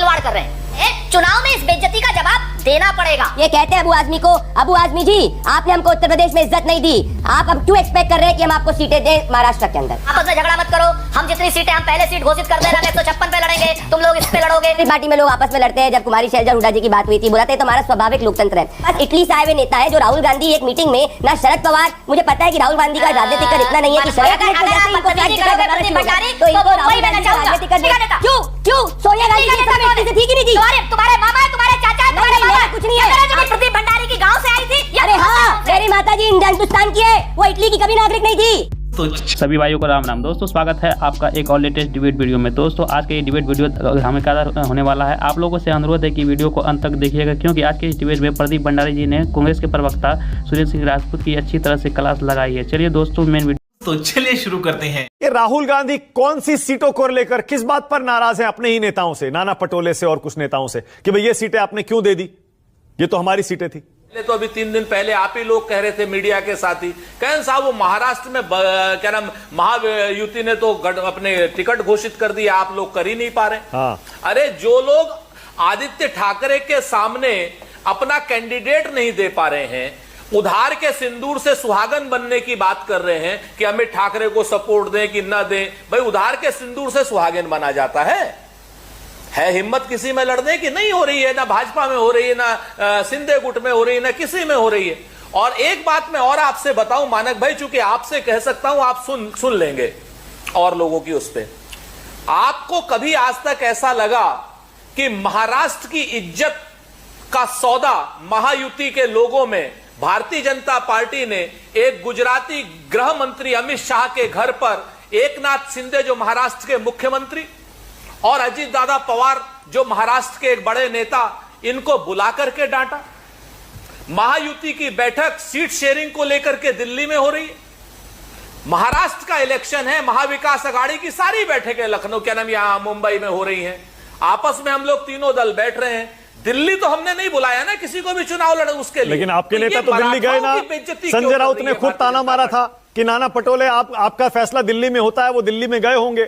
खिलवाड़ कर रहे हैं। चुनाव में इस बेइज्जती का जवाब देना पड़ेगा। ये कहते हैं अबू आजमी को, अबू आजमी जी आपने हमको उत्तर प्रदेश में इज्जत नहीं दी, आप अब क्यों एक्सपेक्ट कर रहे हैं कि हम आपको सीटें दें महाराष्ट्र के अंदर? आपस में झगड़ा मत करो, हम जितनी सीटें हम पहले सीट घोषित कर दे रहे हैं 156 पे लड़ेंगे, तुम लोग इस पे लड़ोगे। इस पार्टी में लोग आपस में लड़ते हैं। जब कुमारी शैलजा हुड्डा जी की बात हुई थी, बोला था तो हमारा स्वाभाविक लोकतंत्र है। बस इटली से आए हुए नेता है जो राहुल गांधी एक मीटिंग में ना शरद पवार, मुझे पता है कि राहुल गांधी का राजनीतिक कर इतना नहीं है कि शरद क्यों सोनिया गांधी थी कि नहीं थी? तुम्हारे मामा तुम्हारे चाचा कुछ नहीं है। प्रदीप भंडारी की गांव से आई थी। अरे हाँ, मेरी माता जी हिंदुस्तान की है, वो इटली की कभी नागरिक नहीं थी। सभी भाइयों को राम राम। दोस्तों स्वागत है आपका एक और लेटेस्ट डिबेट वीडियो में। दोस्तों आज के ये डिबेट वीडियो हमें क्या होने वाला है, आप लोगों से अनुरोध है कि वीडियो को अंत तक देखिएगा, क्योंकि आज के इस डिबेट में प्रदीप भंडारी जी ने कांग्रेस के प्रवक्ता सुरेंद्र सिंह राजपूत की अच्छी तरह से क्लास लगाई है। चलिए दोस्तों मेन वीडियो तो चलिए शुरू करते हैं। ये राहुल गांधी कौन सी सीटों को लेकर किस बात पर नाराज है अपने ही नेताओं से, नाना पटोले से और कुछ नेताओं से, कि भाई ये सीटें आपने क्यों दे दी, ये तो हमारी सीटें थी। पहले तो अभी 3 दिन पहले आप ही लोग कह रहे थे मीडिया के साथ ही, कहन साहब वो महाराष्ट्र में क्या नाम महायुति ने तो अपने टिकट घोषित कर दिया, आप लोग कर ही नहीं पा रहे। हाँ। अरे जो लोग आदित्य ठाकरे के सामने अपना कैंडिडेट नहीं दे पा रहे हैं, उधार के सिंदूर से सुहागन बनने की बात कर रहे हैं कि अमित ठाकरे को सपोर्ट दें कि न दें, भाई उधार के सिंदूर से सुहागन बना जाता है हिम्मत किसी में लड़ने की नहीं हो रही है, ना भाजपा में हो रही है, ना सिंधे गुट में हो रही है, ना किसी में हो रही है। और एक बात मैं और आपसे बताऊं मानक भाई, चूंकि आपसे कह सकता हूं, आप सुन लेंगे और लोगों की उस पे, आपको कभी आज तक ऐसा लगा कि महाराष्ट्र की इज्जत का सौदा महायुति के लोगों में भारतीय जनता पार्टी ने एक गुजराती गृह मंत्री अमित शाह के घर पर एकनाथ शिंदे जो महाराष्ट्र के मुख्यमंत्री और अजीत दादा पवार जो महाराष्ट्र के एक बड़े नेता, इनको बुला करके डांटा? महायुति की बैठक सीट शेयरिंग को लेकर के दिल्ली में हो रही है। महाराष्ट्र का इलेक्शन है, महाविकास अघाड़ी की सारी बैठकें लखनऊ क्या नाम यहां मुंबई में हो रही हैं। आपस में हम लोग तीनों दल बैठ रहे हैं। दिल्ली तो हमने नहीं बुलाया ना किसी को भी चुनाव लड़े उसके लिए। लेकिन आपके नेता तो दिल्ली गए ना। संजय राउत ने खुद ताना मारा था कि नाना पटोले आपका फैसला दिल्ली में होता है, वो दिल्ली में गए होंगे।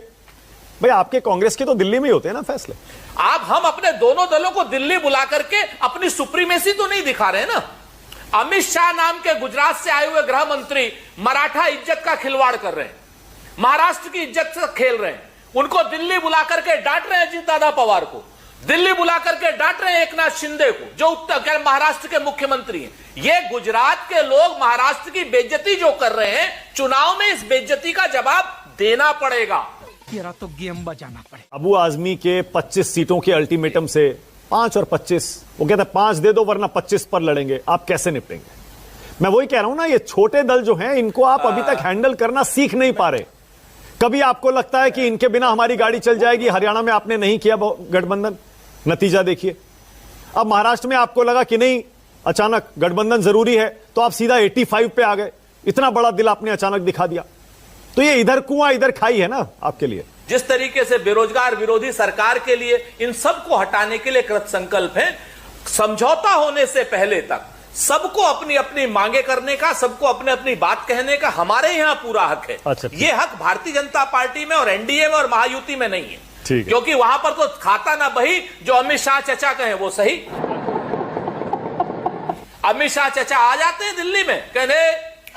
भाई आपके कांग्रेस के तो दिल्ली में ही होते हैं ना फैसले। हम अपने दोनों दलों को दिल्ली बुला करके अपनी सुप्रीमेसी तो नहीं दिखा रहे ना। अमित शाह नाम के गुजरात से आए हुए गृह मंत्री मराठा इज्जत का खिलवाड़ कर रहे हैं, महाराष्ट्र की इज्जत से खेल रहे हैं। उनको दिल्ली बुला करके डांट रहे हैं अजीत दादा पवार को, दिल्ली बुला करके डांट रहे हैं एकनाथ शिंदे को जो महाराष्ट्र के मुख्यमंत्री हैं। ये गुजरात के लोग महाराष्ट्र की बेइज्जती जो कर रहे हैं, चुनाव में इस बेइज्जती का जवाब देना पड़ेगा। तो गेम बजाना पड़े। अबू आजमी के 25 सीटों के अल्टीमेटम से 5 और 25, वो कहते हैं 5 दे दो वरना 25 पर लड़ेंगे, आप कैसे निपटेंगे? मैं वही कह रहा हूं ना, ये छोटे दल जो हैं इनको आप अभी तक हैंडल करना सीख नहीं पा रहे। कभी आपको लगता है कि इनके बिना हमारी गाड़ी चल जाएगी। हरियाणा में आपने नहीं किया गठबंधन, नतीजा देखिए। अब महाराष्ट्र में आपको लगा कि नहीं, अचानक गठबंधन जरूरी है, तो आप सीधा 85 पे आ गए। इतना बड़ा दिल आपने अचानक दिखा दिया। तो ये इधर कुआं इधर खाई है ना आपके लिए। जिस तरीके से बेरोजगार विरोधी सरकार के लिए इन सबको हटाने के लिए कृत संकल्प है, समझौता होने से पहले तक सबको अपनी अपनी मांगे करने का, सबको अपने अपनी बात कहने का हमारे यहां पूरा हक है। अच्छा, ये हक भारतीय जनता पार्टी में और एनडीए में और महायुति में नहीं है, क्योंकि वहां पर तो खाता ना बही जो अमित शाह चचा कहें वो सही। अमित शाह चचा आ जाते हैं दिल्ली में, कहने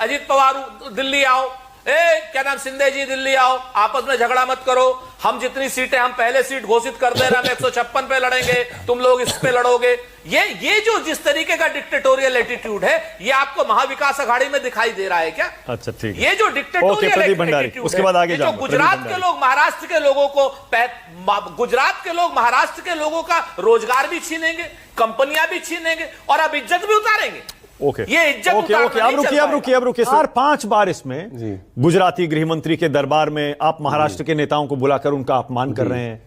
अजीत पवार दिल्ली आओ, क्या नाम शिंदे जी दिल्ली आओ, आपस में झगड़ा मत करो, हम जितनी सीटें हम पहले सीट घोषित कर दे रहे हैं, हम 156 पे लड़ेंगे, तुम लोग इस पे लड़ोगे। ये जो जिस तरीके का डिक्टेटोरियल एटीट्यूड है, ये आपको महाविकास अघाड़ी में दिखाई दे रहा है क्या? अच्छा ठीक है। ये जो डिक्टेटोरियल एटीट्यूड उसके बाद आगे जो गुजरात के लोग महाराष्ट्र के लोगों को, गुजरात के लोग महाराष्ट्र के लोगों का रोजगार भी छीनेंगे, कंपनियां भी छीनेंगे और अब इज्जत भी उतारेंगे। ये इज्जत ओके अब रुकिए 4-5 बार इसमें गुजराती गृह मंत्री के दरबार में आप महाराष्ट्र के नेताओं को बुलाकर उनका अपमान कर रहे हैं।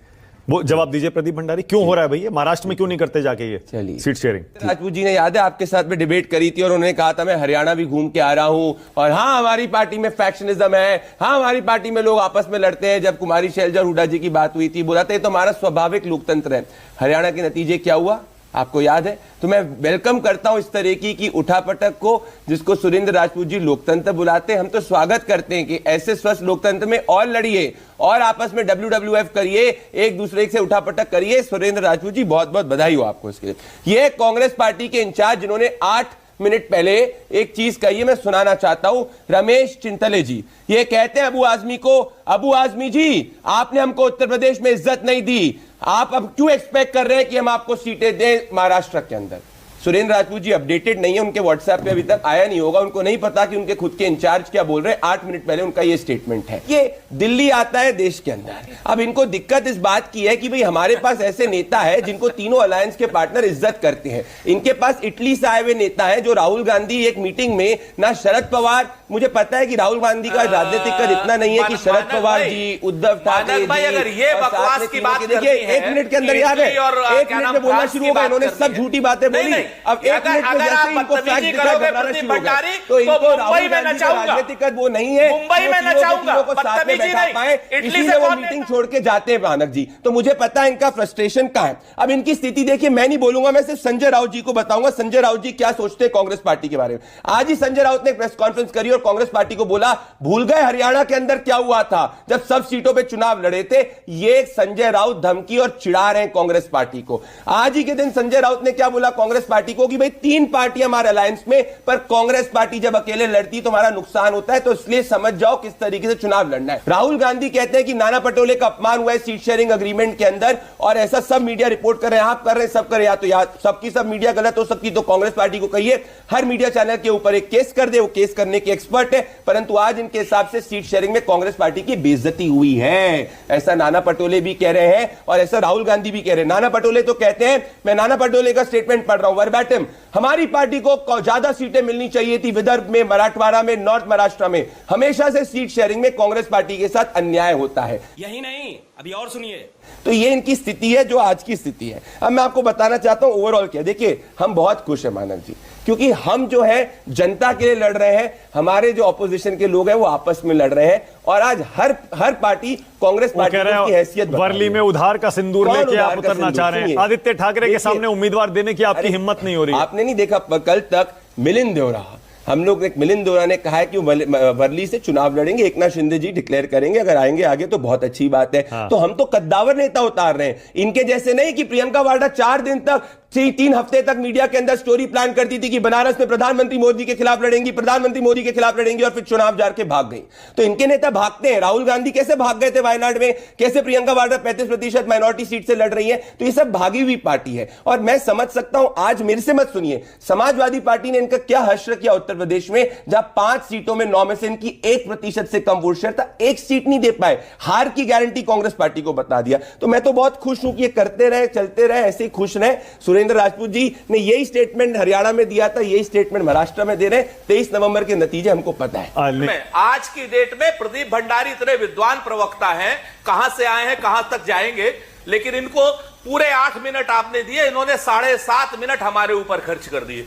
वो जवाब दीजिए प्रदीप भंडारी, क्यों हो रहा है भैया? महाराष्ट्र में क्यों नहीं करते जाके ये सीट शेयरिंग? राजपूत जी ने याद है आपके साथ में डिबेट करी थी और उन्होंने कहा था मैं हरियाणा भी घूम के आ रहा हूं और हाँ हमारी पार्टी में फैक्शनिज्म है, हाँ हमारी पार्टी में लोग आपस में लड़ते हैं। जब कुमारी शैलजा हुड्डा जी की बात हुई थी, बोला था ये तो हमारा स्वाभाविक लोकतंत्र है। हरियाणा के नतीजे क्या हुआ? आपको याद है? तो मैं वेलकम करता हूं इस तरह की उठापटक को, जिसको सुरेंद्र राजपूत जी लोकतंत्र बुलाते हैं। हम तो स्वागत करते हैं कि ऐसे स्वस्थ लोकतंत्र में और लड़िए और आपस में WWF करिए, एक दूसरे से उठापटक करिए। सुरेंद्र राजपूत जी बहुत बहुत बधाई हो आपको इसके लिए। ये कांग्रेस पार्टी के इंचार्ज जिन्होंने 8 मिनट पहले एक चीज कही है, मैं सुनाना चाहता हूं। रमेश चिंतले जी ये कहते हैं अबू आजमी को, अबू आजमी जी आपने हमको उत्तर प्रदेश में इज्जत नहीं दी, आप अब क्यों एक्सपेक्ट कर रहे हैं कि हम आपको सीटें दें महाराष्ट्र के अंदर? सुरेंद्र राजपूत जी अपडेटेड नहीं है, उनके व्हाट्सएप पे अभी तक आया नहीं होगा, उनको नहीं पता कि उनके खुद के इंचार्ज क्या बोल रहे हैं। 8 मिनट पहले उनका ये स्टेटमेंट है। ये दिल्ली आता है देश के अंदर। अब इनको दिक्कत इस बात की है कि भाई हमारे पास ऐसे नेता है जिनको तीनों अलायंस के पार्टनर इज्जत करते हैं। इनके पास इटली से आए हुए नेता है जो राहुल गांधी एक मीटिंग में ना शरद पवार, मुझे पता है कि राहुल गांधी का राजनीतिक कद इतना नहीं है कि शरद पवार जी, उद्धव ठाकरे जी, अगर ये बकवास की बात देखिए 1 मिनट के अंदर याद है, 1 मिनट में बोलना शुरू होगा, इन्होंने सब झूठी बातें बोली। अब 1 मिनट अगर आप बदतमीजी करोगे प्रदीप भंडारी तो मुंबई में नचाऊंगा, राजनीतिक वो नहीं है, मुंबई में नचाऊंगा, बदतमीजी नहीं, इटली से वो मीटिंग छोड़ के जाते हैं मानक जी। तो मुझे पता है इनका फ्रस्ट्रेशन कहां है। अब इनकी स्थिति देखिए, मैं नहीं बोलूंगा, मैं सिर्फ संजय राउत जी को बताऊंगा संजय राउत जी क्या सोचते हैं कांग्रेस पार्टी के बारे में। आज ही संजय राउत ने प्रेस कॉन्फ्रेंस करी और कांग्रेस पार्टी को बोला भूल गए हरियाणा के अंदर क्या हुआ था जब सब सीटों पर चुनाव लड़े थे। ये संजय राउत धमकी और चिढ़ा रहे हैं कांग्रेस पार्टी को। आज ही के दिन संजय राउत ने क्या बोला कांग्रेस पार्टी को कि भाई 3 पार्टियां हमारे अलायंस में, पर कांग्रेस पार्टी जब अकेले लड़ती तो हमारा नुकसान होता है, तो इसलिए समझ जाओ किस तरीके से चुनाव लड़ना है। राहुल गांधी कहते हैं कि नाना पटोले का अपमान हुआ है सीट शेयरिंग अग्रीमेंट के अंदर, और ऐसा सब मीडिया रिपोर्ट कर रहे हैं, आप कर रहे हैं, सब कर रहे हैं। या तो सबकी सब मीडिया गलत हो सकती, तो कांग्रेस पार्टी को कहिए हर मीडिया चैनल के ऊपर एक केस कर दे, वो केस करने के एक्सपर्ट है। परंतु आज इनके हिसाब से सीट शेयरिंग में कांग्रेस पार्टी की बेइज्जती हुई है, ऐसा नाना पटोले भी कह रहे हैं और ऐसा राहुल गांधी भी कह रहे हैं। नाना पटोले तो कहते हैं, मैं नाना पटोले का स्टेटमेंट पढ़ रहा हूं वर्बैटिम, हमारी पार्टी को ज्यादा सीटें मिलनी चाहिए थी विदर्भ में, मराठवाड़ा में, नॉर्थ महाराष्ट्र में। हमेशा से सीट शेयरिंग में कांग्रेस पार्टी के साथ अन्याय होता है। यही नहीं, अभी और सुनिए। तो ये इनकी स्थिति है जो आज की स्थिति है। अब मैं आपको बताना चाहता हूं ओवरऑल क्या। देखिए हम बहुत खुश है मानव जी, क्योंकि हम जो है जनता के लिए लड़ रहे हैं, हमारे जो ऑपोजिशन के लोग हैं वो आपस में लड़ रहे हैं, और आज हर पार्टी कांग्रेस पार्टी की हैसियत वर्ली में उधार का सिंदूर लेके आप उतरना चाह रहे हैं। आदित्य ठाकरे के सामने उम्मीदवार देने की आपकी हिम्मत नहीं हो रही। आपने नहीं देखा कल तक मिलिंद देवरा, हम लोग मिलिंद देवरा ने कहा है कि वर्ली से चुनाव लड़ेंगे, एकनाथ शिंदे जी डिक्लेयर करेंगे, अगर आएंगे आगे तो बहुत अच्छी बात है। तो हम तो कद्दावर नेता उतार रहे हैं, इनके जैसे नहीं कि प्रियंका वाड्रा 4 दिन तक 3 हफ्ते तक मीडिया के अंदर स्टोरी प्लान करती थी कि बनारस में प्रधानमंत्री मोदी के खिलाफ लड़ेंगी, प्रधानमंत्री मोदी के खिलाफ लड़ेंगी, और फिर चुनाव जार के भाग गई। तो इनके नेता भागते हैं। राहुल गांधी कैसे भाग गए थे वायनाड में, कैसे प्रियंका वाड्रा 35% माइनॉरिटी सीट से लड़ रही है। तो ये सब भागी हुई पार्टी है, और मैं समझ सकता हूं। आज मेरे से मत सुनिए, समाजवादी पार्टी ने इनका क्या हश्र किया उत्तर प्रदेश में, जहां 5 सीटों में 9 में से इनकी 1% से कम वोट शेयर था, 1 सीट नहीं दे पाए। हार की गारंटी कांग्रेस पार्टी को बता दिया। तो मैं तो बहुत खुश हूं कि ये करते रहे, चलते रहे, ऐसे ही खुश रहे। सुरेंद्र राजपूत जी ने यही स्टेटमेंट हरियाणा में दिया था, यही स्टेटमेंट महाराष्ट्र में दे रहे हैं। 23 नवंबर के नतीजे हमको पता है। आज की डेट में प्रदीप भंडारी इतने विद्वान प्रवक्ता हैं, कहां से आए हैं कहां तक जाएंगे, लेकिन इनको पूरे 8 मिनट आपने दिए, इन्होंने 7.5 मिनट हमारे ऊपर खर्च कर दिए।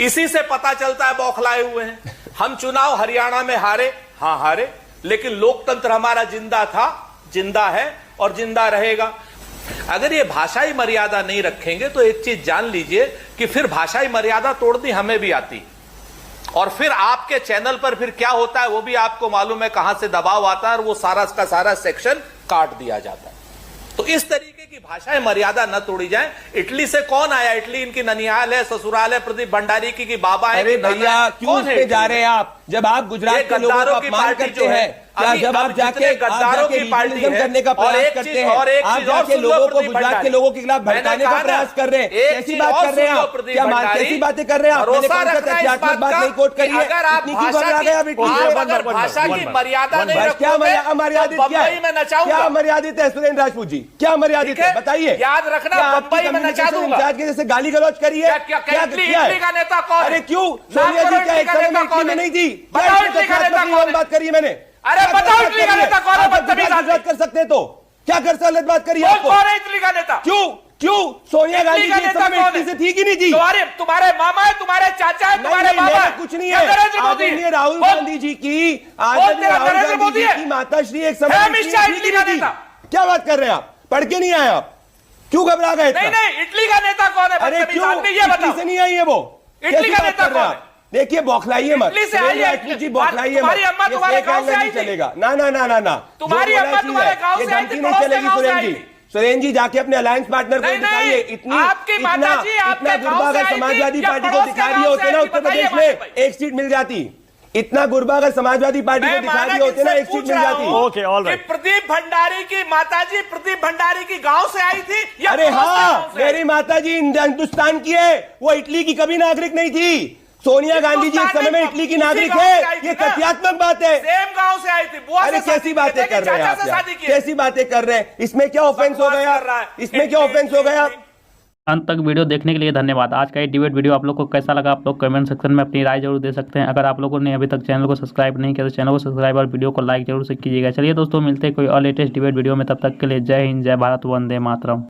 इसी से पता चलता है बौखलाए हुए हैं। हम चुनाव हरियाणा में हारे, हां हारे, लेकिन लोकतंत्र हमारा जिंदा था, जिंदा है और जिंदा रहेगा। अगर ये भाषाई मर्यादा नहीं रखेंगे तो एक चीज जान लीजिए कि फिर भाषाई मर्यादा तोड़नी हमें भी आती, और फिर आपके चैनल पर फिर क्या होता है वो भी आपको मालूम है, कहां से दबाव आता है और वो सारा का सारा सेक्शन काट दिया जाता है। तो इस तरीके की भाषाई मर्यादा न तोड़ी जाए। इटली से कौन आया? इटली इनकी ननिहाल है, ससुराल है प्रदीप भंडारी की बाबा है। अरे भैया क्यों उस पे जा रहे हैं आप, जब आप गुजरात के लोगों का अपमान करते हैं, क्या जब आप जाके गद्दारों की पार्टी करने का प्रयास करते हैं, आप जाके लोगों को, गुजरात के लोगों के खिलाफ भड़काने का प्रयास कर रहे हैं, कैसी बात कर रहे हैं आप? क्या कैसी बातें कर रहे हैं आप? मैंने बात नहीं कोट करी है, इतनी क्यों घबरा गए आप? भाषा की मर्यादा नहीं रखोगे, क्या अमर्यादित, क्या अमर्यादित है सुरेंद्र राजपूत जी, क्या अमर्यादित है बताइए? याद रखना, मुंबई में नचा दूंगा। इंचार्ज के जैसे गाली गलौज करिए, क्या का नेता कौन? अरे क्यों सोनिया जी क्या एक समय में इटली में नहीं थी? बात करिए मैंने, अरे बताओ इटली का नेता कौन है? बात कर सकते हैं तो क्या कर सकते? बात करिए, कौन है इटली का नेता? क्यों सोनिया गांधी जी इस समय इटली से थी कि नहीं थी? तुम्हारे मामा है, तुम्हारे चाचा है, तुम्हारे बाबा है, कुछ नहीं है। आदरणीय राहुल गांधी जी की, आदरणीय राहुल गांधी जी की माताश्री एक समय इटली का नेता। क्या बात कर रहे हैं आप? पढ़ के नहीं आए आप? क्यों घबरा गए? नहीं नहीं, इटली का नेता कौन है? अरे क्यों? ये बताओ, से नहीं आई है वो? इटली का नेता कौन है? देखिए बौखलाइए मत, इटली से आई है, जी बौखलाइए मत। तुम्हारी अम्मा तुम्हारे गांव से आई थी? चलेगा ना ना ना ना ना, तुम्हारी अम्मा तुम्हारे गांव से आई थी? नहीं चलेगी सुरेन जी। सुरेन जी जाके अपने अलायंस पार्टनर को दिखाइए। इतनी आपकी माताजी आपके गांव से आई थी समाजवादी या पार्टी को पड़ोस के दिखा गांव दिए होते से ना आई थी? उत्तर प्रदेश बताइए में भाई। एक सीट मिल जाती। इतना गुरबा अगर समाजवादी पार्टी को दिखा दिए होते ना एक सीट मिल जाती। Okay, all right. Pradeep Bhandari की माताजी प्रदीप भंडारी की गांव से आई थी या अरे पड़ोस के हाँ, गांव से? मेरी माताजी हिंदुस्तान की है, वो इटली की कभी नागरिक नहीं थी। सोनिया गांधी जी एक समय में इटली की नागरिक है, ये तथ्यात्मक बात है। सेम गांव से आई थी। बुआ अरे से कैसी बातें कर रहे हैं चाचा से आप? शादी की? कैसी बातें कर रहे हैं? इसमें क्या ऑफेंस हो गया? इसमें क्या ऑफेंस हो गया? अंत तक वीडियो देखने के लिए धन्यवाद। आज का ये डिबेट वीडियो आप लोग को कैसा लगा, आप लोग कमेंट सेक्शन में अपनी राय जरूर दे सकते हैं। अगर आप लोगों ने अभी तक चैनल को सब्सक्राइब नहीं किया तो चैनल को सब्सक्राइब और वीडियो को लाइक जरूर से कीजिएगा। चलिए दोस्तों, मिलते हैं कोई और लेटेस्ट डिबेट वीडियो में, तब तक के लिए जय हिंद, जय भारत, वंदे मातरम।